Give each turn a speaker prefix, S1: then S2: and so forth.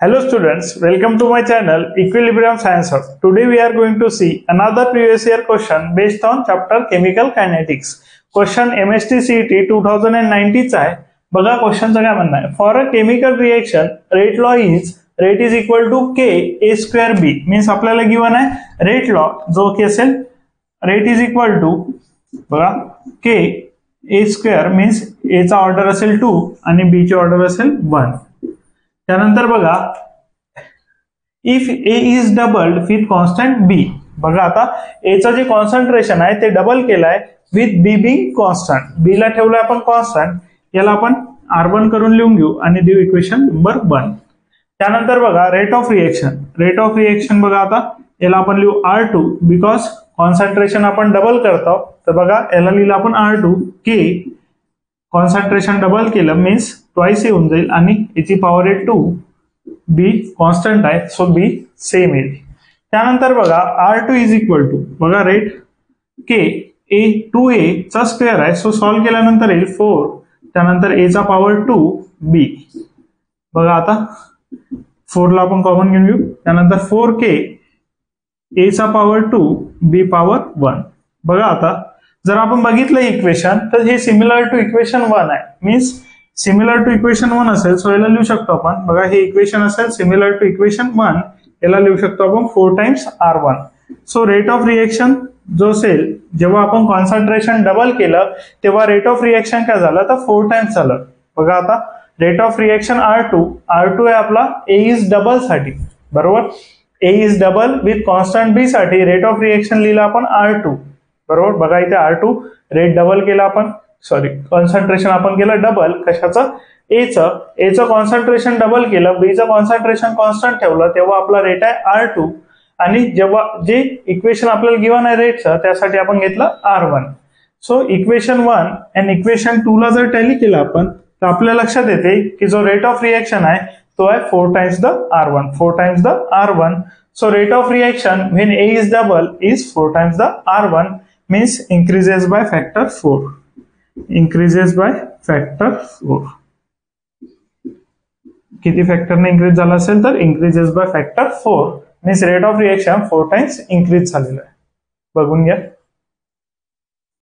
S1: Hello students, welcome to my channel Equilibrium Science Hub. Today we are going to see another previous year question based on chapter Chemical Kinetics. Question MST CET 2019 चा आहे. बघा क्वेश्चनचं काय म्हणणं आहे. For a chemical reaction rate is equal to K A square B. Means आपल्याला given आहे rate law जो की असेल rate is equal to बघा K A square means A चा ऑर्डर असेल 2 आणि B ची ऑर्डर असेल 1. त्यानंतर बघा if A is doubled with constant B. बघा आता एचं जे कॉन्सन्ट्रेशन आहे ते डबल केलंय with B being constant. B ला ठेवलंय आपण कॉन्स्टंट, याला आपण R1 करून लिहून घेऊ आणि देऊ इक्वेशन नंबर 1. त्यानंतर बघा रेट ऑफ रिएक्शन बघा आता याला आपण लिहू R2 बिकॉज कॉन्सन्ट्रेशन आपण डबल करतो. तर बघा याला लिहिलं आपण R2 K कॉन्सन्ट्रेशन डबल केलं मीन्स ट्वाइस येऊन जाईल आणि याची पॉवर आहे 2. बी कॉन्स्टंट आहे सो बी सेम येईल. त्यानंतर बघा R2 इज इक्वल टू बघा रेट K A 2A चा स्क्वेअर आहे सो सॉल्व्ह केल्यानंतर येईल 4. त्यानंतर A चा पॉवर 2 B. बघा आता 4 ला आपण कॉमन घेऊन घेऊ. त्यानंतर 4K A चा पॉवर 2 B पॉवर 1. बघा आता जर आपण बघितलं इक्वेशन तर हे सिमिलर टू इक्वेशन 1 आहे. मीन्स सिमिलर टू इक्वेशन 1 असेल सो याला लिहू शकतो आपण. बघा हे इक्वेशन असेल सिमिलर टू इक्वेशन 1, याला लिहू शकतो आपण 4 times R1. So rate of reaction जो असेल जेव्हा आपण कॉन्सन्ट्रेशन डबल केलं तेव्हा रेट ऑफ रिएक्शन काय झालं तर 4 टाइम्स झालं. बघा आता रेट ऑफ रिएक्शन R2 आहे आपला A इज डबल साठी बरोबर. A is double with constant B साठी रेट ऑफ रिएक्शन लिहिलं आपण R2 बरोबर. बघा इथे R2 रेट डबल केला आपण कॉन्सन्ट्रेशन आपण केलं डबल कशाचं एचं कॉन्सन्ट्रेशन डबल केलं बीचं कॉन्सन्ट्रेशन कॉन्स्टंट ठेवलं तेव्हा आपला रेट आहे R2 आणि जेव्हा जे इक्वेशन आपल्याला गिवन आहे रेटचं त्यासाठी आपण घेतलं R1. सो इक्वेशन 1 आणि इक्वेशन 2 ला जर टॅली केलं आपण तर आपल्या लक्षात येते की जो रेट ऑफ रिएक्शन आहे तो आहे 4 times the R1. So rate of reaction when A is double is 4 times the R1 means increases by factor 4. किती फॅक्टरने इंक्रीज झाला असेल तर increases by factor 4 means rate of reaction 4 times increase झालेला आहे. बघून घ्या.